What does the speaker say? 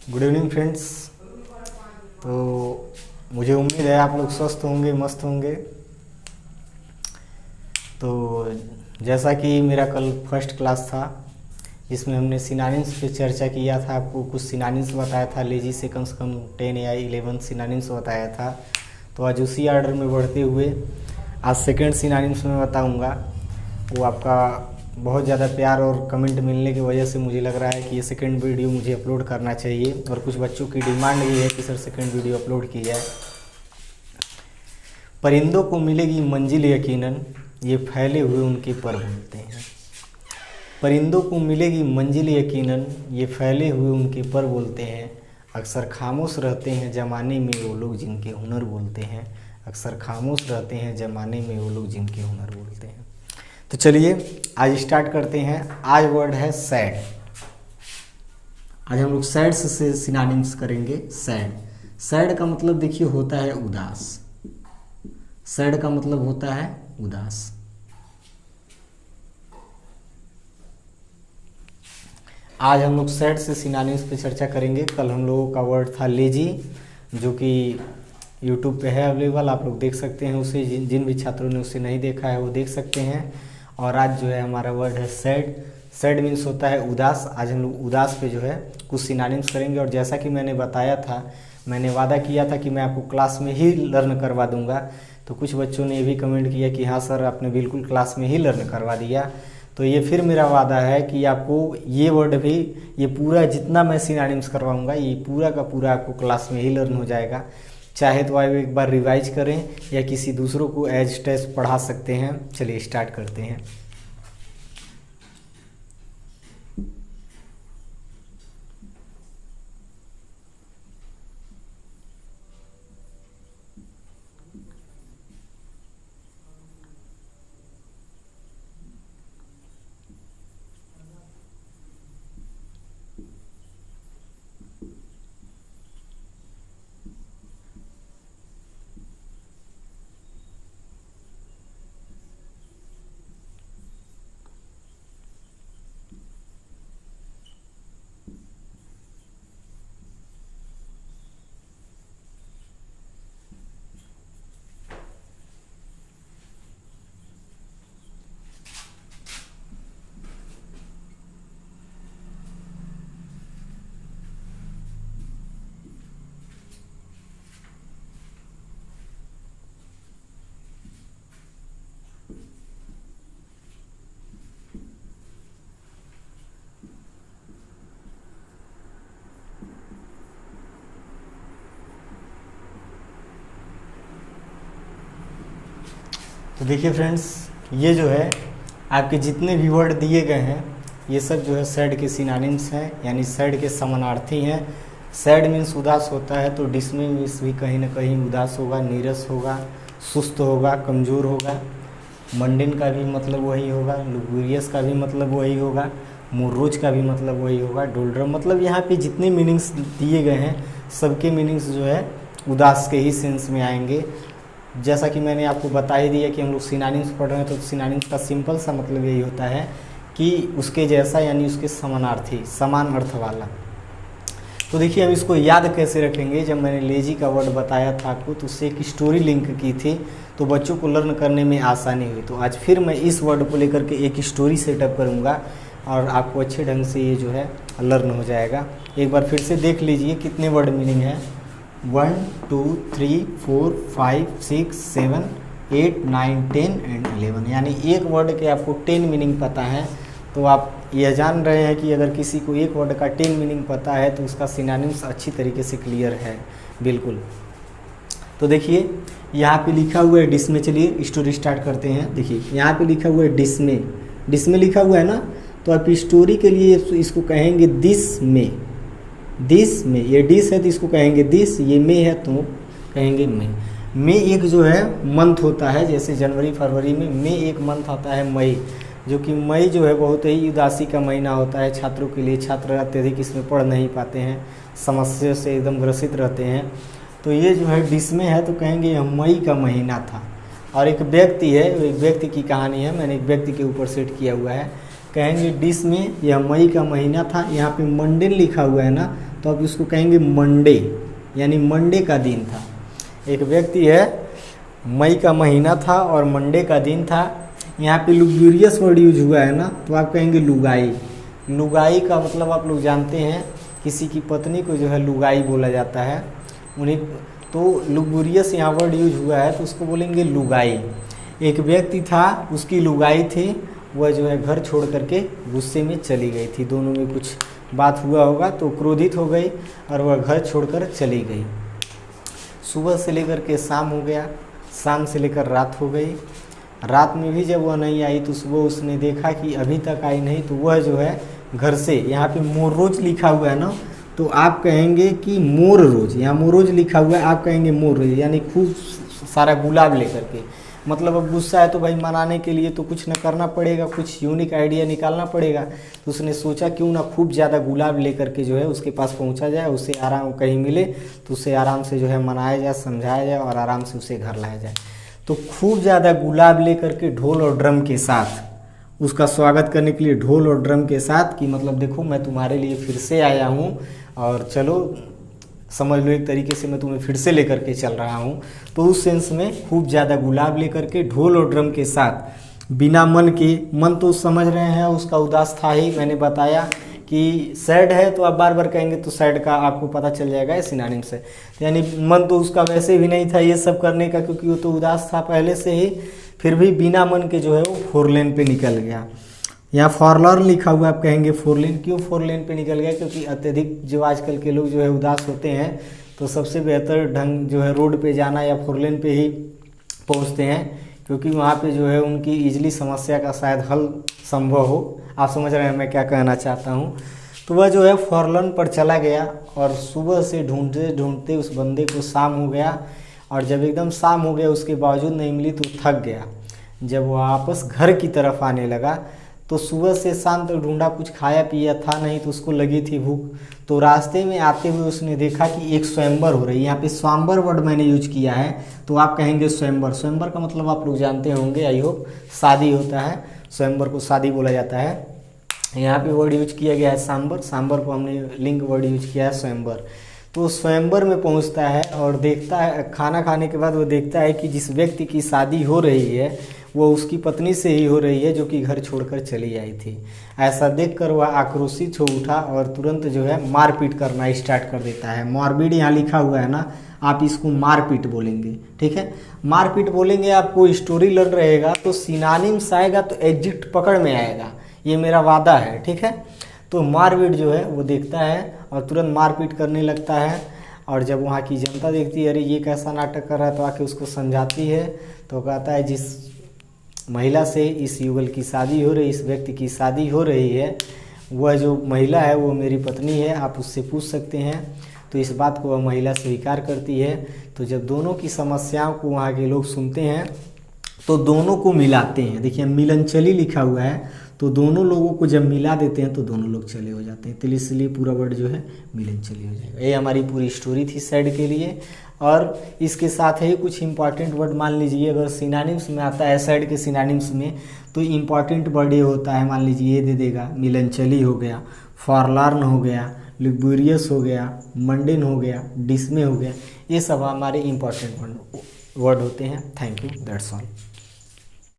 Good evening friends. तो मुझे उम्मीद है आप लोग स्वस्थ होंगे, मस्त होंगे। तो जैसा कि मेरा कल फर्स्ट क्लास था जिसमें हमने सिनोनिम्स पे चर्चा किया था, आपको कुछ सिनोनिम्स बताया था, लेजी से कम 10 या 11 सिनोनिम्स बताया था। तो आज उसी ऑर्डर में बढ़ते हुए आज सेकंड सिनोनिम्स में बताऊंगा। वो आपका बहुत ज़्यादा प्यार और कमेंट मिलने की वजह से मुझे लग रहा है कि ये सेकंड वीडियो मुझे अपलोड करना चाहिए, और कुछ बच्चों की डिमांड भी है कि सर सेकंड वीडियो अपलोड की जाए। परिंदों को मिलेगी मंजिल यकीनन, ये फैले हुए उनके पर बोलते हैं। परिंदों को मिलेगी मंजिल यकीनन, ये फैले हुए उनके पर बोलते हैं। अक्सर खामोश रहते हैं ज़माने में वो लोग जिनके हुनर बोलते हैं। अक्सर खामोश रहते हैं ज़माने में वो लोग जिनके हुनर बोलते हैं। तो चलिए आज स्टार्ट करते हैं। आज वर्ड है सैड। आज हम लोग सैड से सिनोनिम्स करेंगे। सैड, सैड का मतलब देखिए होता है उदास। सैड का मतलब होता है उदास। आज हम लोग सैड से सिनोनिम्स पे चर्चा करेंगे। कल हम लोगों का वर्ड था लेजी, जो कि यूट्यूब पे है अवेलेबल, आप लोग देख सकते हैं उसे। जिन भी छात्रों ने उसे नहीं देखा है वो देख सकते हैं। और आज जो है हमारा वर्ड है सैड। सैड मीन्स होता है उदास। आज हम लोग उदास पे जो है कुछ सिनोनिम्स करेंगे। और जैसा कि मैंने बताया था, मैंने वादा किया था कि मैं आपको क्लास में ही लर्न करवा दूंगा। तो कुछ बच्चों ने ये भी कमेंट किया कि हाँ सर आपने बिल्कुल क्लास में ही लर्न करवा दिया। तो ये फिर मेरा वादा है कि आपको ये वर्ड भी, ये पूरा जितना मैं सिनोनिम्स करवाऊंगा, ये पूरा का पूरा आपको क्लास में ही लर्न हो जाएगा। चाहे तो आप एक बार रिवाइज करें या किसी दूसरों को एज टेस्ट पढ़ा सकते हैं। चलिए स्टार्ट करते हैं। तो देखिए फ्रेंड्स, ये जो है आपके जितने भी वर्ड दिए गए हैं ये सब जो है सैड के सिनोनिम्स हैं, यानी सैड के समानार्थी हैं। सैड मीन्स उदास होता है, तो डिसमे मीन्स भी कहीं ना कहीं उदास होगा, नीरस होगा, सुस्त होगा, कमज़ोर होगा। मंडिन का भी मतलब वही होगा, लुगुरियस का भी मतलब वही होगा, मोरोज का भी मतलब वही होगा, डोल्ड्रम। मतलब यहाँ पे जितने मीनिंग्स दिए गए हैं सबके मीनिंग्स जो है उदास के ही सेंस में आएंगे। जैसा कि मैंने आपको बता ही दिया कि हम लोग सिनोनिम्स पढ़ रहे हैं, तो सिनोनिम्स का सिंपल सा मतलब यही होता है कि उसके जैसा, यानी उसके समानार्थी, समान अर्थ वाला। तो देखिए हम इसको याद कैसे रखेंगे। जब मैंने लेजी का वर्ड बताया था आपको, तो उससे एक स्टोरी लिंक की थी, तो बच्चों को लर्न करने में आसानी हुई। तो आज फिर मैं इस वर्ड को लेकर के एक स्टोरी सेटअप करूँगा और आपको अच्छे ढंग से ये जो है लर्न हो जाएगा। एक बार फिर से देख लीजिए कितने वर्ड मीनिंग है। 1 2 3 4 5 6 7 8 9 10 एंड 11, यानी एक वर्ड के आपको 10 मीनिंग पता है। तो आप यह जान रहे हैं कि अगर किसी को एक वर्ड का 10 मीनिंग पता है तो उसका सिनोनिम्स अच्छी तरीके से क्लियर है, बिल्कुल। तो देखिए यहाँ पे लिखा हुआ है डिसमे। चलिए स्टोरी स्टार्ट करते हैं। देखिए यहाँ पे लिखा हुआ है डिसमे, डिसमे लिखा हुआ है ना, तो आप स्टोरी के लिए इसको कहेंगे दिस में। दिस में, ये डिस है तो इसको कहेंगे दिस, ये मे है तो कहेंगे मे। मे एक जो है मंथ होता है, जैसे जनवरी फरवरी में मे एक मंथ आता है मई, जो कि मई जो है बहुत ही उदासी का महीना होता है छात्रों के लिए। छात्र अत्यधिक इसमें पढ़ नहीं पाते हैं, समस्या से एकदम ग्रसित रहते हैं। तो ये जो है डिसमे है तो कहेंगे यह मई का महीना था। और एक व्यक्ति है, एक व्यक्ति की कहानी है, मैंने एक व्यक्ति के ऊपर सेट किया हुआ है। कहेंगे डिसमे, यह मई का महीना था। यहाँ पे मंडेन लिखा हुआ है ना, तो आप इसको कहेंगे मंडे, यानी मंडे का दिन था। एक व्यक्ति है, मई का महीना था और मंडे का दिन था। यहाँ पे लुग्यूरियस वर्ड यूज हुआ है ना, तो आप कहेंगे लुगाई। लुगाई का मतलब आप लोग जानते हैं, किसी की पत्नी को जो है लुगाई बोला जाता है उन्हें, तो लुग्यूरियस यहाँ वर्ड यूज हुआ है तो उसको बोलेंगे लुगाई। एक व्यक्ति था, उसकी लुगाई थी, वह जो है घर छोड़ करके गुस्से में चली गई थी। दोनों में कुछ बात हुआ होगा तो क्रोधित हो गई और वह घर छोड़कर चली गई। सुबह से लेकर के शाम हो गया, शाम से लेकर रात हो गई। रात में भी जब वह नहीं आई तो सुबह उसने देखा कि अभी तक आई नहीं, तो वह जो है घर से, यहाँ पे मोर रोज लिखा हुआ है ना, तो आप कहेंगे कि मोर रोज, यहाँ मोर रोज लिखा हुआ है, आप कहेंगे मोर रोज, यानी खूब सारा गुलाब लेकर के। मतलब अब गुस्सा है तो भाई मनाने के लिए तो कुछ न करना पड़ेगा, कुछ यूनिक आइडिया निकालना पड़ेगा। तो उसने सोचा क्यों ना खूब ज़्यादा गुलाब लेकर के जो है उसके पास पहुंचा जाए, उसे आराम कहीं मिले तो उसे आराम से जो है मनाया जाए, समझाया जाए और आराम से उसे घर लाया जाए। तो खूब ज़्यादा गुलाब लेकर के ढोल और ड्रम के साथ उसका स्वागत करने के लिए, ढोल और ड्रम के साथ, कि मतलब देखो मैं तुम्हारे लिए फिर से आया हूँ और चलो समझ लो एक तरीके से मैं तुम्हें फिर से लेकर के चल रहा हूँ। तो उस सेंस में खूब ज़्यादा गुलाब लेकर के ढोल और ड्रम के साथ, बिना मन के, मन तो समझ रहे हैं उसका उदास था ही, मैंने बताया कि सैड है तो आप बार बार कहेंगे तो सैड का आपको पता चल जाएगा सिनोनिम से, यानी मन तो उसका वैसे भी नहीं था ये सब करने का, क्योंकि वो तो उदास था पहले से ही, फिर भी बिना मन के जो है वो 4 लेन पे निकल गया। यहाँ फॉरलॉर्न लिखा हुआ, आप कहेंगे 4 लेन, क्यों 4 लेन पे निकल गया? क्योंकि अत्यधिक जो आजकल के लोग जो है उदास होते हैं तो सबसे बेहतर ढंग जो है रोड पे जाना या 4 लेन पे ही पहुंचते हैं, क्योंकि वहाँ पे जो है उनकी इजली समस्या का शायद हल संभव हो। आप समझ रहे हैं मैं क्या कहना चाहता हूँ। तो वह जो है 4 लेन पर चला गया और सुबह से ढूंढते ढूंढते उस बंदे को शाम हो गया, और जब एकदम शाम हो गया उसके बावजूद नहीं मिली तो थक गया। जब वह वापस घर की तरफ आने लगा तो सुबह से शाम तक ढूंढा, कुछ खाया पिया था नहीं, तो उसको लगी थी भूख। तो रास्ते में आते हुए उसने देखा कि एक स्वयंवर हो रही है। यहाँ पे स्वयंवर वर्ड मैंने यूज किया है, तो आप कहेंगे स्वयंवर। स्वयंवर का मतलब आप लोग जानते होंगे, आई होप, शादी होता है, स्वयंवर को शादी बोला जाता है। यहाँ पे वर्ड यूज किया गया है सांबर, सांबर को हमने लिंग वर्ड यूज किया है स्वयंवर। तो स्वयंवर में पहुँचता है और देखता है, खाना खाने के बाद वो देखता है कि जिस व्यक्ति की शादी हो रही है वो उसकी पत्नी से ही हो रही है जो कि घर छोड़कर चली आई थी। ऐसा देखकर वह आक्रोशित हो उठा और तुरंत जो है मारपीट करना स्टार्ट कर देता है। मॉर्बिड यहाँ लिखा हुआ है ना, आप इसको मारपीट बोलेंगे, ठीक है, मारपीट बोलेंगे। आपको स्टोरी लर्न रहेगा तो सिनोनिम्स आएगा तो एग्जैक्ट पकड़ में आएगा, ये मेरा वादा है, ठीक है। तो मारपीट जो है वो देखता है और तुरंत मारपीट करने लगता है, और जब वहाँ की जनता देखती है अरे ये कैसा नाटक कर रहा है तो आके उसको समझाती है। तो कहता है जिस महिला से इस युगल की शादी हो रही, इस व्यक्ति की शादी हो रही है, वह जो महिला है वो मेरी पत्नी है, आप उससे पूछ सकते हैं। तो इस बात को वह महिला स्वीकार करती है। तो जब दोनों की समस्याओं को वहाँ के लोग सुनते हैं तो दोनों को मिलाते हैं। देखिए मिलनचली लिखा हुआ है, तो दोनों लोगों को जब मिला देते हैं तो दोनों लोग चले हो जाते हैं, तो इसलिए पूरा वर्ड जो है मिलनचली हो जाएगा। ये हमारी पूरी स्टोरी थी सैड के लिए। और इसके साथ ही कुछ इंपॉर्टेंट वर्ड मान लीजिए, अगर सिनोनिम्स में आता है सैड के सिनोनिम्स में, तो इंपॉर्टेंट वर्ड ये होता है, मान लीजिए ये दे देगा, मिलनचली हो गया, फॉरलॉर्न हो गया, लुग्यूरियस हो गया, मंडेन हो गया, डिस्मे हो गया, ये सब हमारे इंपॉर्टेंट वर्ड होते हैं। Thank you, that's all.